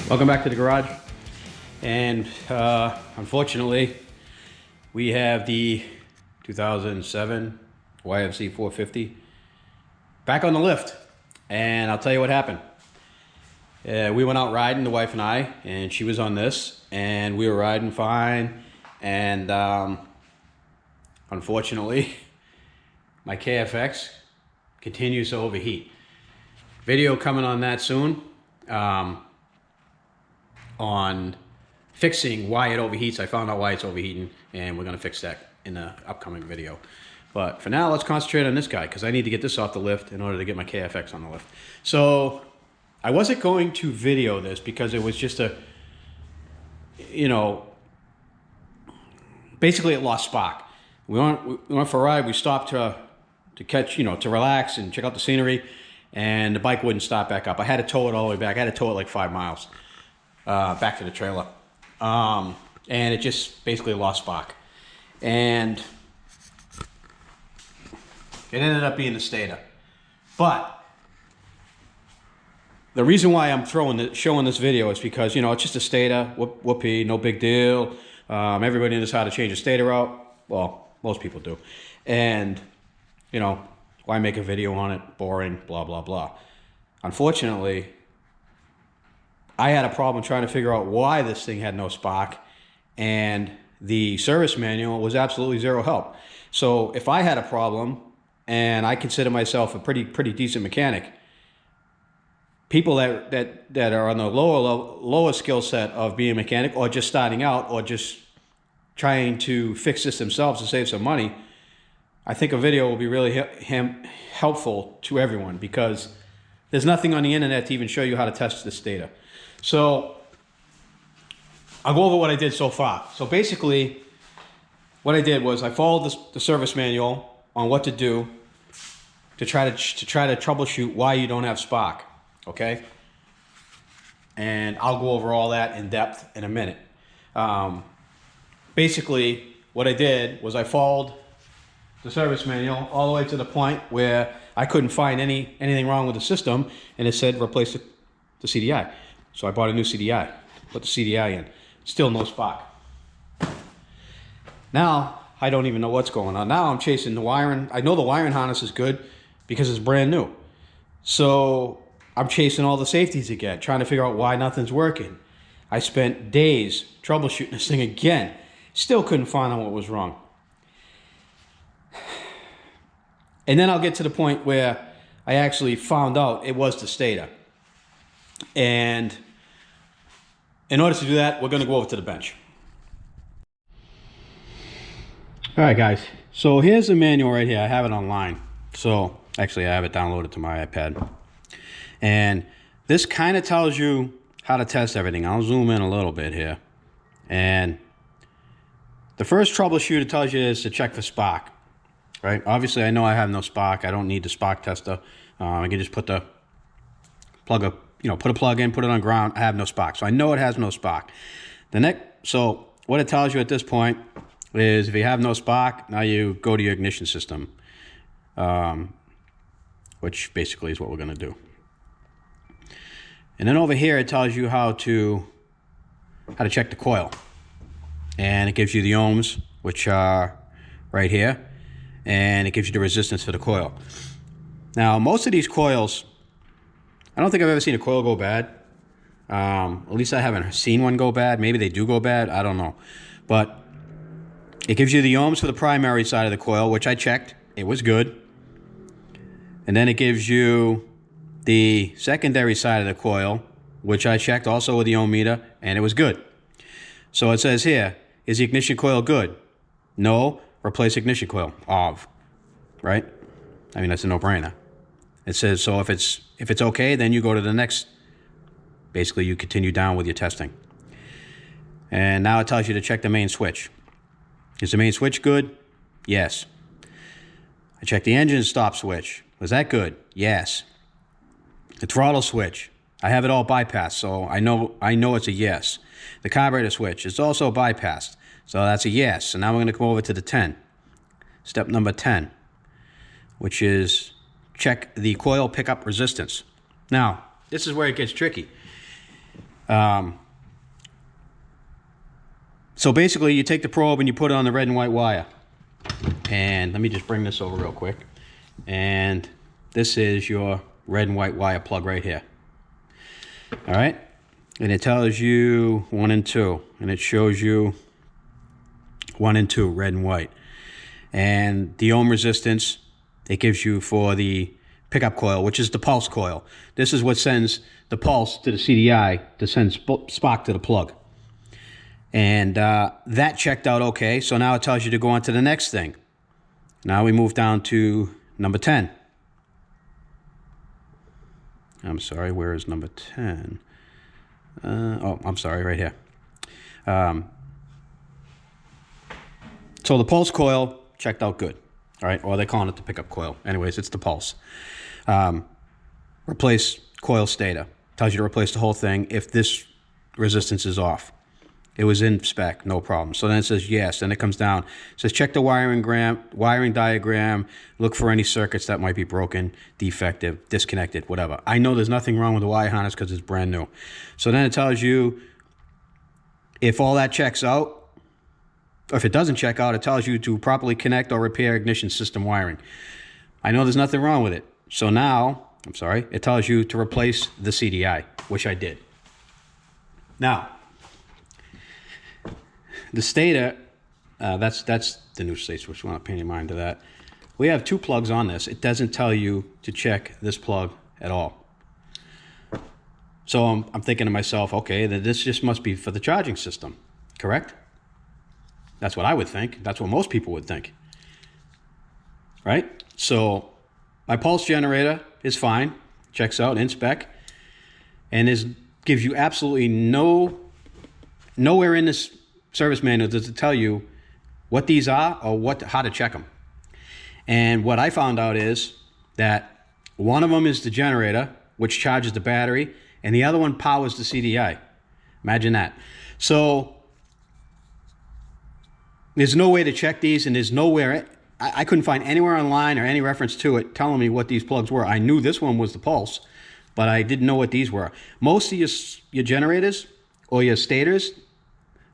Welcome back to the garage. And unfortunately, we have the 2007 YFZ450 back on the lift. And I'll tell you what happened. We went out riding, the wife and I, and she was on this, and we were riding fine. And unfortunately, my KFX continues to overheat. Video coming on that soon. On fixing why it overheats. I found out why it's overheating, and we're going to fix that in the upcoming video. But for now, let's concentrate on this guy, because I need to get this off the lift in order to get my KFX on the lift. So I wasn't going to video this because it was just a, basically it lost spark. We went for a ride. We stopped to catch, to relax and check out the scenery, and the bike wouldn't start back up. I had to tow it all the way back. I had to tow it like 5 miles. Back to the trailer, and it just basically lost spark, and it ended up being the stator. But the reason why I'm showing this video is because it's just a stator, whoopee, no big deal. Everybody knows how to change a stator out. Well, most people do, and why make a video on it? Boring, blah blah blah. Unfortunately, I had a problem trying to figure out why this thing had no spark, and the service manual was absolutely zero help. So if I had a problem, and I consider myself a pretty decent mechanic, people that are on the lower skill set of being a mechanic, or just starting out, or just trying to fix this themselves to save some money, I think a video will be really helpful to everyone, because there's nothing on the internet to even show you how to test this data. So I'll go over what I did so far. So basically, what I did was I followed the service manual on what to do to try to troubleshoot why you don't have spark. Okay, and I'll go over all that in depth in a minute. Basically, what I did was I followed the service manual all the way to the point where I couldn't find anything wrong with the system, and it said replace the CDI. So I bought a new CDI, put the CDI in, still no spark. Now, I don't even know what's going on. Now I'm chasing the wiring. I know the wiring harness is good because it's brand new. So I'm chasing all the safeties again, trying to figure out why nothing's working. I spent days troubleshooting this thing again. Still couldn't find out what was wrong. And then I'll get to the point where I actually found out it was the stator. And in order to do that, we're going to go over to the bench. All right, guys. So here's the manual right here. I have it online. So actually, I have it downloaded to my iPad. And this kind of tells you how to test everything. I'll zoom in a little bit here. And the first troubleshoot it tells you is to check for spark. Right? Obviously, I know I have no spark. I don't need the spark tester. I can just put a plug in, put it on ground. I have no spark, so I know it has no spark. So what it tells you at this point is if you have no spark, now you go to your ignition system, which basically is what we're going to do. And then over here, it tells you how to check the coil, and it gives you the ohms, which are right here. And it gives you the resistance for the coil. Now, most of these coils, I don't think I've ever seen a coil go bad. At least I haven't seen one go bad. Maybe they do go bad. I don't know. But it gives you the ohms for the primary side of the coil, which I checked. It was good. And then it gives you the secondary side of the coil, which I checked also with the ohm meter, and it was good. So it says here, is the ignition coil good? No. Replace ignition coil. Right? I mean, that's a no-brainer. It says, so if it's okay, then you go to the next. Basically, you continue down with your testing. And now it tells you to check the main switch. Is the main switch good? Yes. I checked the engine stop switch. Was that good? Yes. The throttle switch. I have it all bypassed, so I know it's a yes. The carburetor switch is also bypassed. So that's a yes. So now we're going to come over to the 10. Step number 10, which is check the coil pickup resistance. Now, this is where it gets tricky. So basically, you take the probe and you put it on the red and white wire. And let me just bring this over real quick. And this is your red and white wire plug right here. All right? And it tells you 1 and 2. And it shows you 1 and 2, red and white. And the ohm resistance it gives you for the pickup coil, which is the pulse coil. This is what sends the pulse to the CDI to send spark to the plug. And that checked out okay. So now it tells you to go on to the next thing. Now we move down to number 10. I'm sorry, where is number 10? Oh, I'm sorry, right here. So the pulse coil checked out good. All right, or they're calling it the pickup coil. Anyways, it's the pulse. Replace coil stator. Tells you to replace the whole thing if this resistance is off. It was in spec, no problem. So then it says yes. Then it comes down. It says check the wiring diagram. Look for any circuits that might be broken, defective, disconnected, whatever. I know there's nothing wrong with the wire harness because it's brand new. So then it tells you if all that checks out, or if it doesn't check out, it tells you to properly connect or repair ignition system wiring. I know there's nothing wrong with it. So now, I'm sorry, it tells you to replace the CDI, which I did. Now, the stator, that's the new state switch. We want to pay any mind to that. We have 2 plugs on this. It doesn't tell you to check this plug at all. So I'm thinking to myself, okay, then this just must be for the charging system, correct? That's what I would think. That's what most people would think, right? So my pulse generator is fine, checks out in spec, and gives you absolutely nowhere in this service manual does it tell you what these are or how to check them. And what I found out is that one of them is the generator, which charges the battery, and the other one powers the CDI. Imagine that. So there's no way to check these, and there's nowhere, I couldn't find anywhere online or any reference to it telling me what these plugs were. I knew this one was the pulse, but I didn't know what these were. Most of your generators or your stators,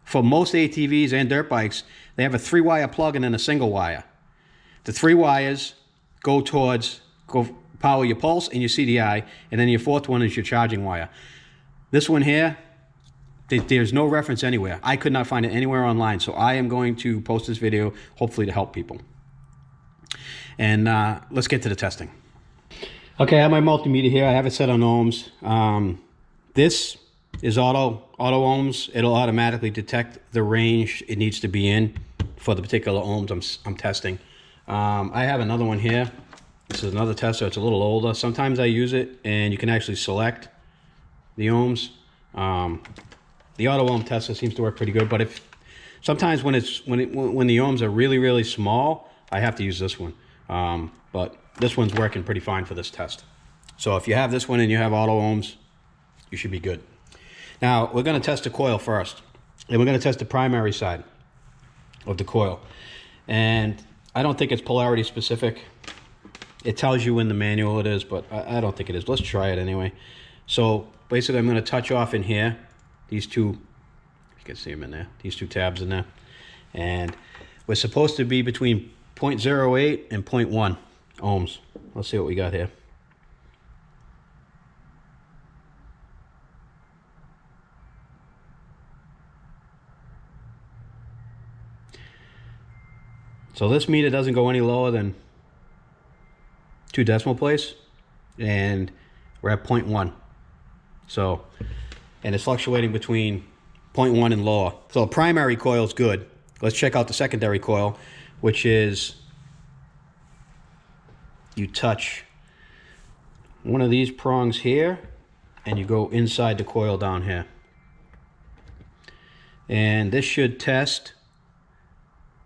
for most ATVs and dirt bikes, they have a 3-wire plug and then a single wire. The 3 wires go power your pulse and your CDI, and then your 4th one is your charging wire. This one here, there's no reference anywhere. I could not find it anywhere online, so I am going to post this video, hopefully to help people. And let's get to the testing. Okay, I have my multimeter here. I have it set on ohms. This is auto ohms. It'll automatically detect the range it needs to be in for the particular ohms I'm testing. I have another one here. This is another tester. It's a little older. Sometimes I use it and you can actually select the ohms. The auto ohm tester seems to work pretty good, but sometimes when the ohms are really small, I have to use this one. But this one's working pretty fine for this test. So if you have this one and you have auto ohms, you should be good. Now, we're going to test the coil first, and we're going to test the primary side of the coil. And I don't think it's polarity specific. It tells you in the manual it is, but I don't think it is. Let's try it anyway. So basically, I'm going to touch off in here, these 2, you can see them in there, these 2 tabs in there. And we're supposed to be between 0.08 and 0.1 ohms. Let's see what we got here. So this meter doesn't go any lower than 2 decimal places, and we're at 0.1. So, and it's fluctuating between 0.1 and lower. So the primary coil is good. Let's check out the secondary coil, which is you touch one of these prongs here, and you go inside the coil down here. And this should test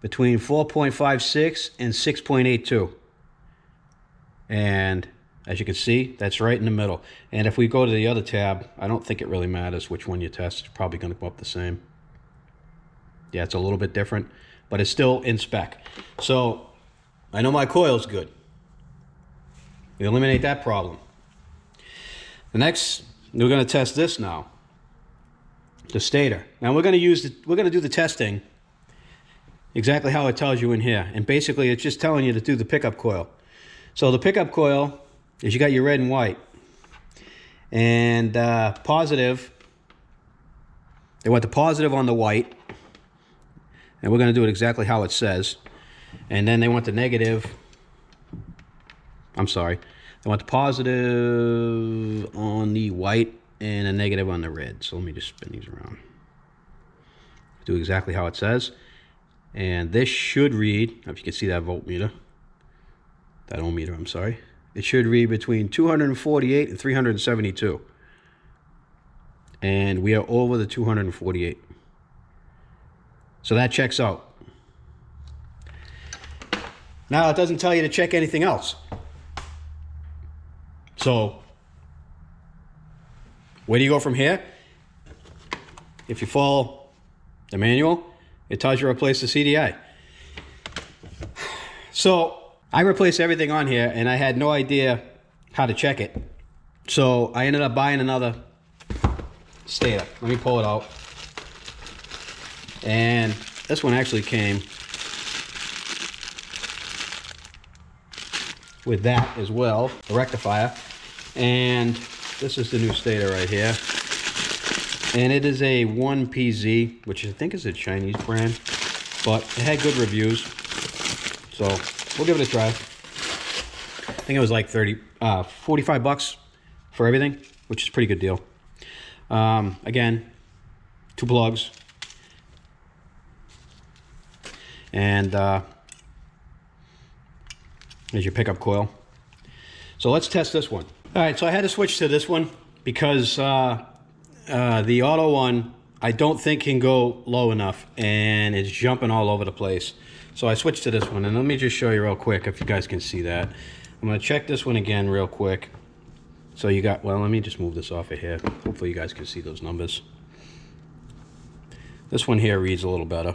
between 4.56 and 6.82. And as you can see, that's right in the middle. And if we go to the other tab, I don't think it really matters which one you test. It's probably going to go up the same. Yeah, it's a little bit different, but it's still in spec. So I know my coil's good. We eliminate that problem. The next, we're going to test this now. the stator. Now we're going to do the testing exactly how it tells you in here. And basically it's just telling you to do the pickup coil. So the pickup coil is, you got your red and white. And positive, they want the positive on the white. And we're going to do it exactly how it says. And then they want the negative, I'm sorry, they want the positive on the white and a negative on the red. So let me just spin these around. Do exactly how it says. And this should read, if you can see that voltmeter, that ohm meter, I'm sorry. It should read between 248 and 372. And we are over the 248. So that checks out. Now it doesn't tell you to check anything else. So where do you go from here? If you follow the manual, it tells you to replace the CDI. So I replaced everything on here and I had no idea how to check it. So I ended up buying another stator. Let me pull it out. And this one actually came with that as well, a rectifier. And this is the new stator right here. And it is a 1PZ, which I think is a Chinese brand, but it had good reviews. So we'll give it a try. I think it was like 45 bucks for everything, which is a pretty good deal. Again, 2 plugs. And there's your pickup coil. So let's test this one. All right, so I had to switch to this one because the auto one, I don't think can go low enough, and it's jumping all over the place. So I switched to this one, and let me just show you real quick if you guys can see that. I'm gonna check this one again real quick. So you got, well, let me just move this off of here. Hopefully you guys can see those numbers. This one here reads a little better.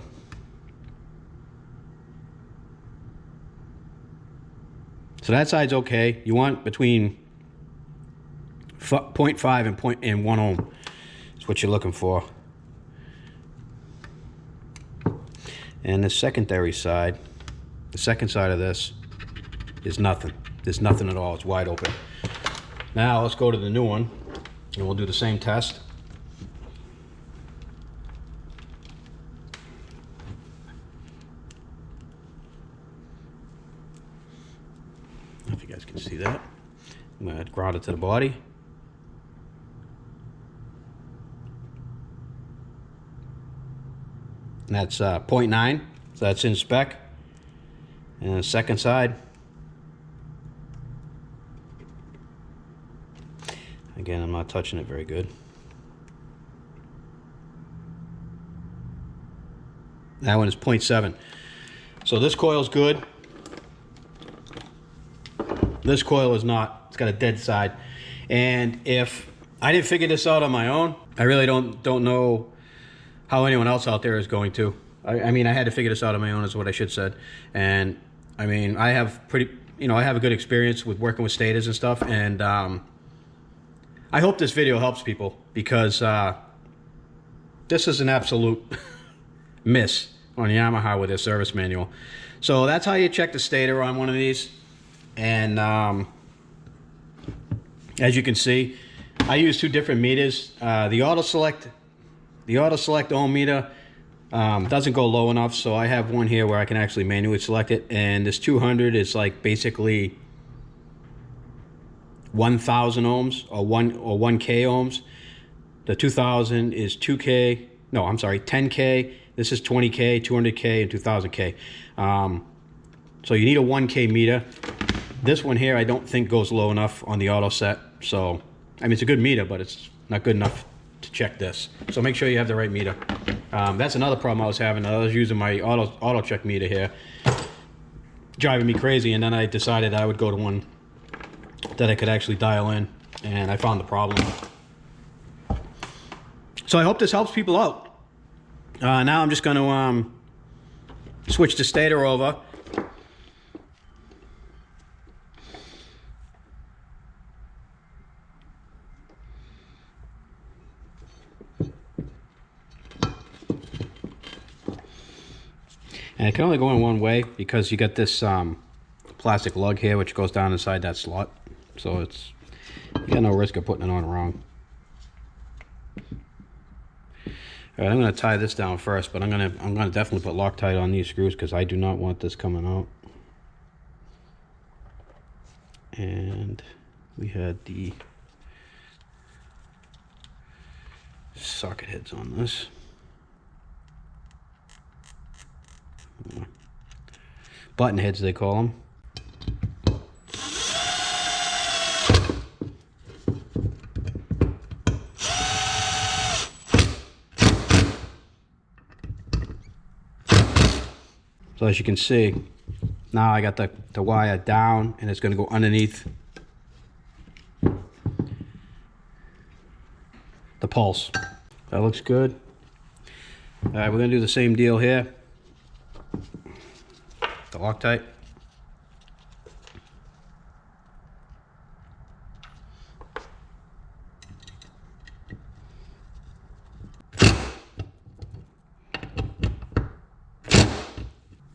So that side's okay. You want between 0.5 and 1 ohm. That's what you're looking for. And the secondary side, the second side of this is nothing. There's nothing at all. It's wide open. Now let's go to the new one and we'll do the same test. If you guys can see that. I'm going to ground it to the body. And that's 0.9, so that's in spec. And the second side, again, I'm not touching it very good. That one is 0.7. So this coil is good. This coil is not. It's got a dead side. And if I didn't figure this out on my own, I really don't know how anyone else out there is going to. I mean, I had to figure this out on my own is what I should have said. And I mean, I have I have a good experience with working with stators and stuff. And I hope this video helps people because this is an absolute miss on Yamaha with their service manual. So that's how you check the stator on one of these. And as you can see, I use 2 different meters. The auto select ohm meter doesn't go low enough, so I have one here where I can actually manually select it. And this 200 is like basically 1,000 ohms or 1K ohms. The 2,000 is 2K. No, I'm sorry, 10K. This is 20K, 200K, and 2,000K. So you need a 1K meter. This one here I don't think goes low enough on the auto set. So, I mean, it's a good meter, but it's not good enough to check this. So make sure you have the right meter. That's another problem I was having. I was using my auto check meter here, driving me crazy, and then I decided I would go to one that I could actually dial in, and I found the problem. So I hope this helps people out. Now I'm just going to switch the stator over. And it can only go in one way because you got this plastic lug here which goes down inside that slot, so it's, you got no risk of putting it on wrong. All right, I'm going to tie this down first, but I'm going to definitely put Loctite on these screws because I do not want this coming out. And we had the socket heads on this. Button heads, they call them. So as you can see, now I got the wire down and it's going to go underneath the pulse. That looks good. All right, we're going to do the same deal here. The Loctite.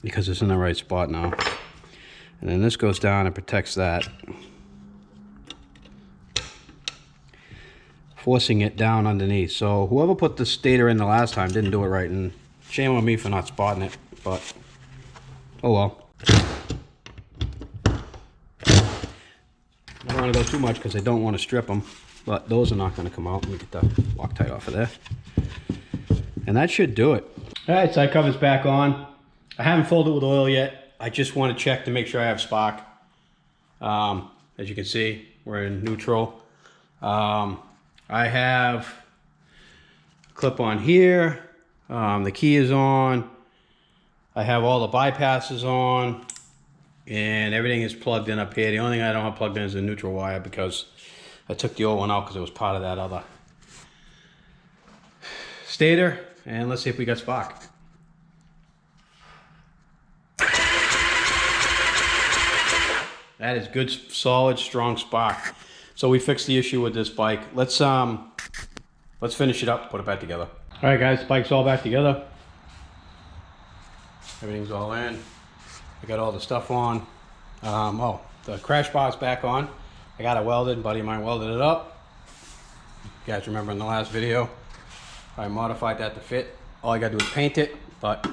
Because it's in the right spot now. And then this goes down and protects that, forcing it down underneath. So whoever put the stator in the last time didn't do it right, and shame on me for not spotting it, but oh well. I don't want to go too much because I don't want to strip them, but those are not going to come out. Let me get the Loctite off of there. And that should do it. All right, side cover's back on. I haven't filled it with oil yet. I just want to check to make sure I have spark. As you can see, we're in neutral. I have a clip on here. The key is on. I have all the bypasses on. And everything is plugged in up here. The only thing I don't have plugged in is the neutral wire because I took the old one out because it was part of that other stator. And let's see if we got spark. That is good, solid, strong spark. So we fixed the issue with this bike. Let's finish it up, put it back together. All right, guys, bike's all back together. Everything's all in. I got all the stuff on. Oh, the crash bar's back on. I got it welded. Buddy of mine welded it up. You guys remember in the last video, I modified that to fit. All I got to do is paint it. But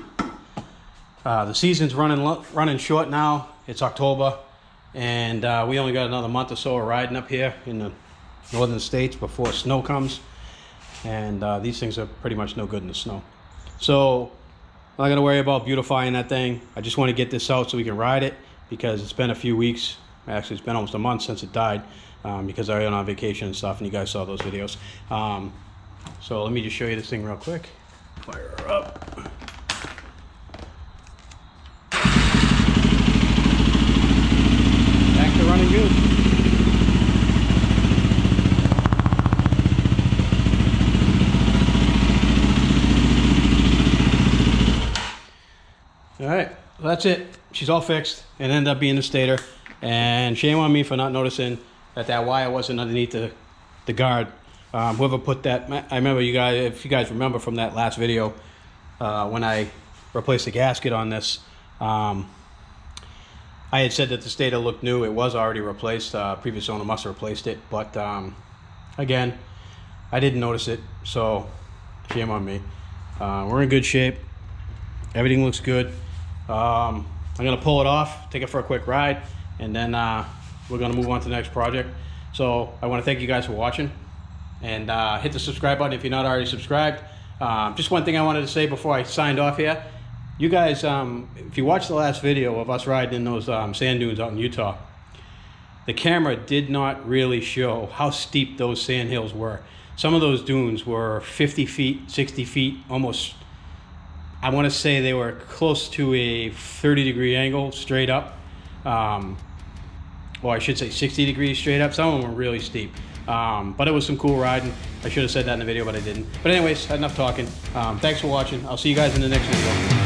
the season's running short now. It's October. And we only got another month or so of riding up here in the northern states before snow comes. And these things are pretty much no good in the snow. So I'm not going to worry about beautifying that thing. I just want to get this out so we can ride it because it's been a few weeks. Actually, it's been almost a month since it died because I went on vacation and stuff, and you guys saw those videos. So let me just show you this thing real quick. Fire her up. Running good. All right, well, that's it. She's all fixed and ended up being the stator. And shame on me for not noticing that that wire wasn't underneath the guard. Whoever put that, I remember you guys, if you guys remember from that last video, when I replaced the gasket on this, I had said that the stator looked new. It was already replaced. Previous owner must have replaced it. But again, I didn't notice it. So shame on me. We're in good shape. Everything looks good. I'm going to pull it off, take it for a quick ride, and then we're going to move on to the next project. So I want to thank you guys for watching. And hit the subscribe button if you're not already subscribed. Just one thing I wanted to say before I signed off here. You guys, if you watched the last video of us riding in those sand dunes out in Utah, the camera did not really show how steep those sand hills were. Some of those dunes were 50 feet, 60 feet, almost, I want to say they were close to a 30-degree angle straight up. Or I should say 60 degrees straight up. Some of them were really steep. But it was some cool riding. I should have said that in the video, but I didn't. But anyways, enough talking. Thanks for watching. I'll see you guys in the next video.